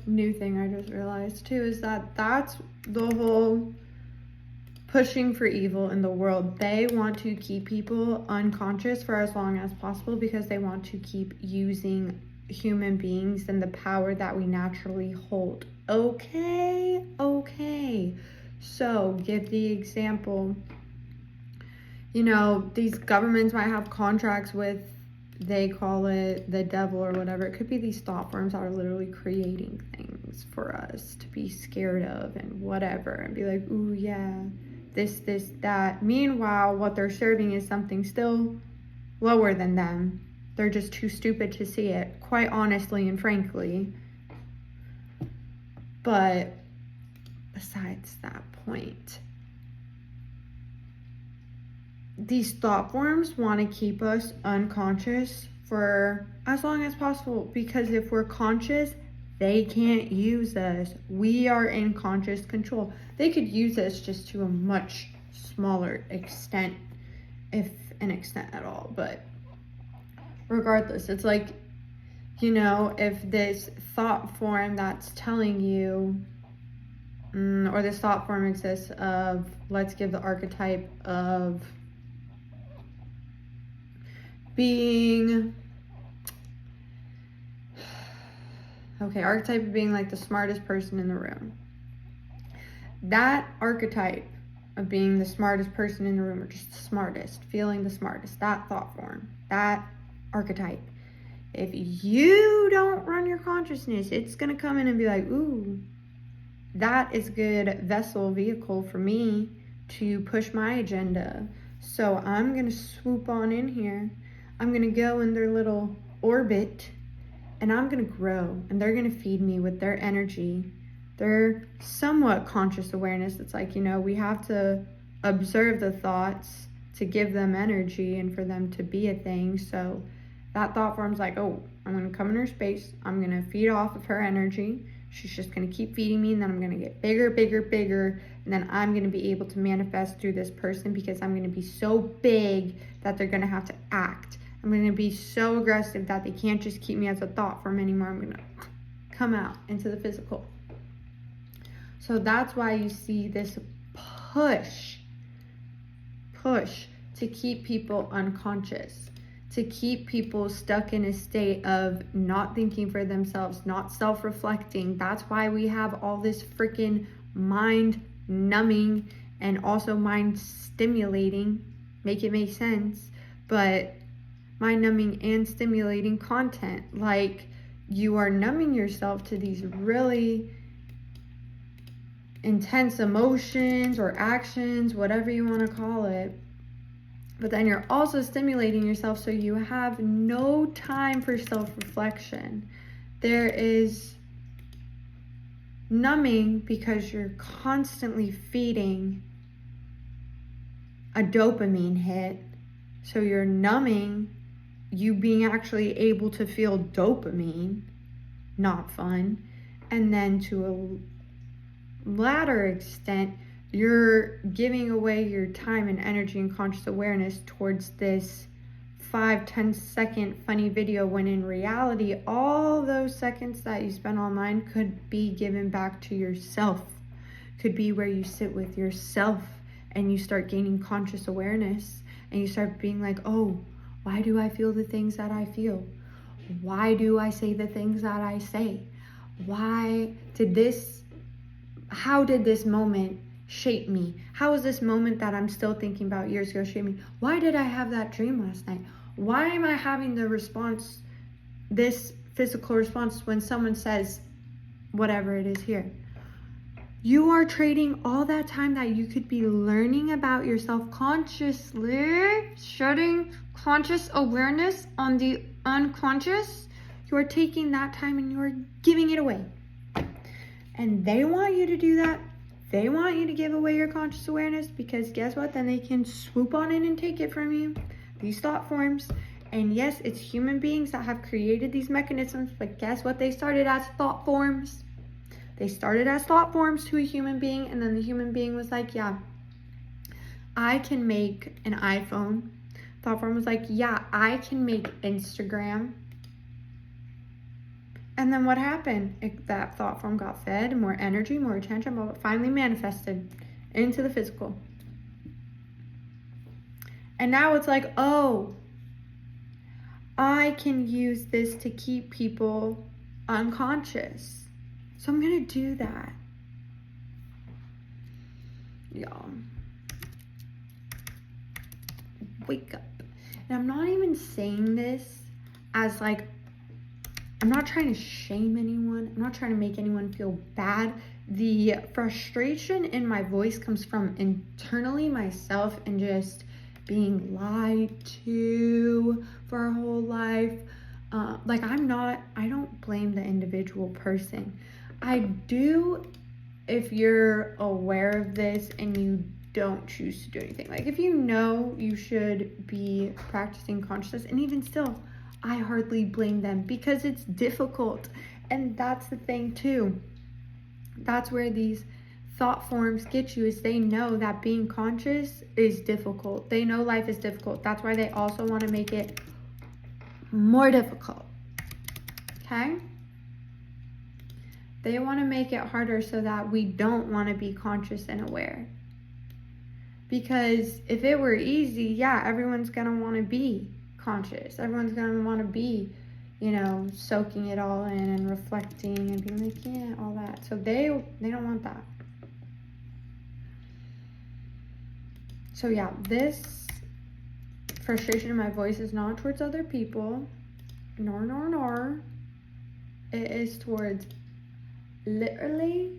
new thing I just realized too is that that's the whole pushing for evil in the world. They want to keep people unconscious for as long as possible because they want to keep using human beings and the power that we naturally hold. Okay. So, give the example. You know, these governments might have contracts with, they call it the devil or whatever. It could be these thought forms that are literally creating things for us to be scared of and whatever. And be like, ooh, yeah, this, that. Meanwhile, what they're serving is something still lower than them. They're just too stupid to see it, quite honestly and frankly. But besides that point, these thought forms want to keep us unconscious for as long as possible, because if we're conscious, they can't use us. We are in conscious control. They could use us just to a much smaller extent, if an extent at all. But regardless, it's like, you know, if this thought form that's telling you, or this thought form exists of, let's give the archetype of being, archetype of being like the smartest person in the room. That archetype of being the smartest person in the room, or just the smartest, feeling the smartest, that thought form, that archetype, if you don't run your consciousness, it's going to come in and be like, ooh, that is a good vehicle for me to push my agenda. So I'm going to swoop on in here. I'm going to go in their little orbit and I'm going to grow, and they're going to feed me with their energy, their somewhat conscious awareness. It's like, you know, we have to observe the thoughts to give them energy and for them to be a thing. So that thought form's like, oh, I'm going to come in her space. I'm going to feed off of her energy. She's just going to keep feeding me, and then I'm going to get bigger. And then I'm going to be able to manifest through this person because I'm going to be so big that they're going to have to act. I'm going to be so aggressive that they can't just keep me as a thought form anymore. I'm going to come out into the physical. So that's why you see this push to keep people unconscious, to keep people stuck in a state of not thinking for themselves, not self-reflecting. That's why we have all this freaking mind numbing and also mind stimulating, make it make sense, but mind numbing and stimulating content. Like, you are numbing yourself to these really intense emotions or actions, whatever you want to call it. But then you're also stimulating yourself, so you have no time for self-reflection. There is numbing because you're constantly feeding a dopamine hit. So you're numbing you being actually able to feel dopamine, not fun. And then to a latter extent, you're giving away your time and energy and conscious awareness towards this 5-10 second funny video, when in reality, all those seconds that you spend online could be given back to yourself. Could be where you sit with yourself and you start gaining conscious awareness, and you start being like, oh, why do I feel the things that I feel? Why do I say the things that I say? How did this moment shape me? How is this moment that I'm still thinking about years ago shape me? Why did I have that dream last night? Why am I having this physical response when someone says whatever it is here? You are trading all that time that you could be learning about yourself consciously, shedding conscious awareness on the unconscious. You are taking that time and you are giving it away. And they want you to do that. They want you to give away your conscious awareness, because guess what? Then they can swoop on in and take it from you. These thought forms. And yes, it's human beings that have created these mechanisms, but guess what? They started as thought forms. They started as thought forms to a human being, and then the human being was like, yeah, I can make an iPhone. Thought form was like, yeah, I can make Instagram. And then what happened? That thought form got fed, more energy, more attention, but finally manifested into the physical. And now it's like, oh, I can use this to keep people unconscious. So I'm going to do that. Y'all, wake up. And I'm not even saying this as like, I'm not trying to shame anyone. I'm not trying to make anyone feel bad. The frustration in my voice comes from internally myself and just being lied to for a whole life. Like I don't blame the individual person. I do if you're aware of this and you don't choose to do anything. Like if you know you should be practicing consciousness, and even still, I hardly blame them because it's difficult. And that's the thing too. That's where these thought forms get you, is they know that being conscious is difficult. They know life is difficult. That's why they also want to make it more difficult. Okay? They want to make it harder so that we don't want to be conscious and aware. Because if it were easy, yeah, everyone's going to want to be conscious. Everyone's going to want to be, soaking it all in and reflecting and being like, yeah, all that. So they don't want that. So yeah, this frustration in my voice is not towards other people, nor. It is towards literally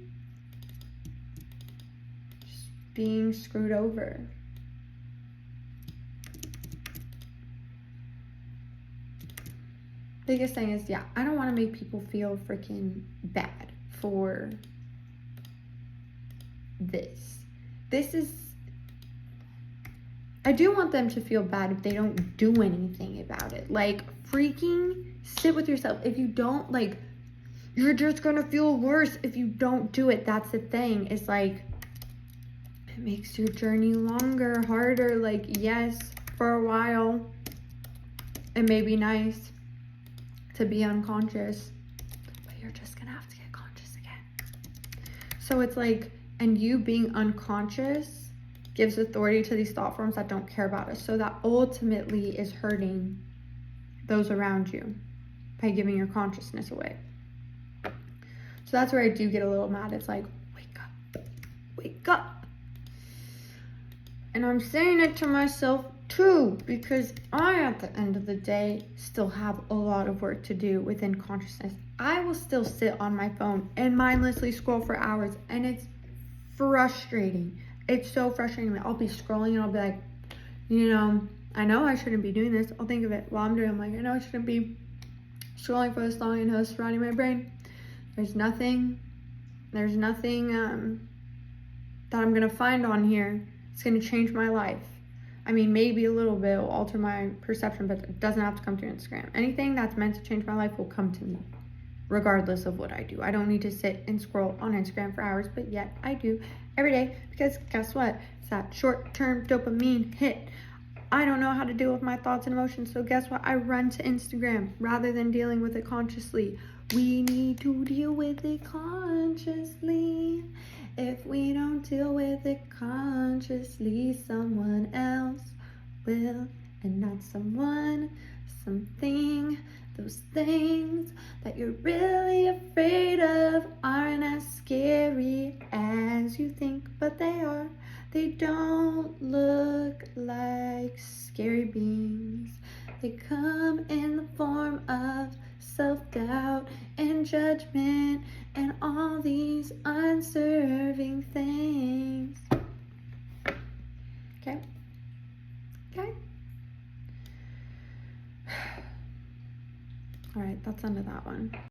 just being screwed over. Biggest thing is, yeah, I don't want to make people feel freaking bad for this. I do want them to feel bad if they don't do anything about it. Like, freaking sit with yourself. If you don't, like, you're just gonna feel worse if you don't do it. That's the thing. It's like, it makes your journey longer, harder. Like, yes, for a while, it may be nice to be unconscious, but you're just gonna have to get conscious again. So it's like, and you being unconscious gives authority to these thought forms that don't care about us. So that ultimately is hurting those around you by giving your consciousness away. So that's where I do get a little mad. It's like, wake up. And I'm saying it to myself too, because I, at the end of the day, still have a lot of work to do within consciousness. I will still sit on my phone and mindlessly scroll for hours, and it's frustrating. It's so frustrating. I'll be scrolling and I'll be like, I know I shouldn't be doing this. I'll think of it while I'm doing it. I'm like, I know I shouldn't be scrolling for this long, and it's surrounding my brain. There's nothing that I'm gonna find on here. It's gonna change my life. I mean, maybe a little bit will alter my perception, but it doesn't have to come through Instagram. Anything that's meant to change my life will come to me, regardless of what I do. I don't need to sit and scroll on Instagram for hours, but yet I do every day, because guess what? It's that short-term dopamine hit. I don't know how to deal with my thoughts and emotions, so guess what? I run to Instagram rather than dealing with it consciously. We need to deal with it consciously. If we don't deal with it consciously, someone else will, and not someone, something. Those things that you're really afraid of aren't as scary as you think, but they are. They don't look like scary beings. They come in the form of self-doubt and judgment and all these unserving things. Okay? All right, that's the end of that one.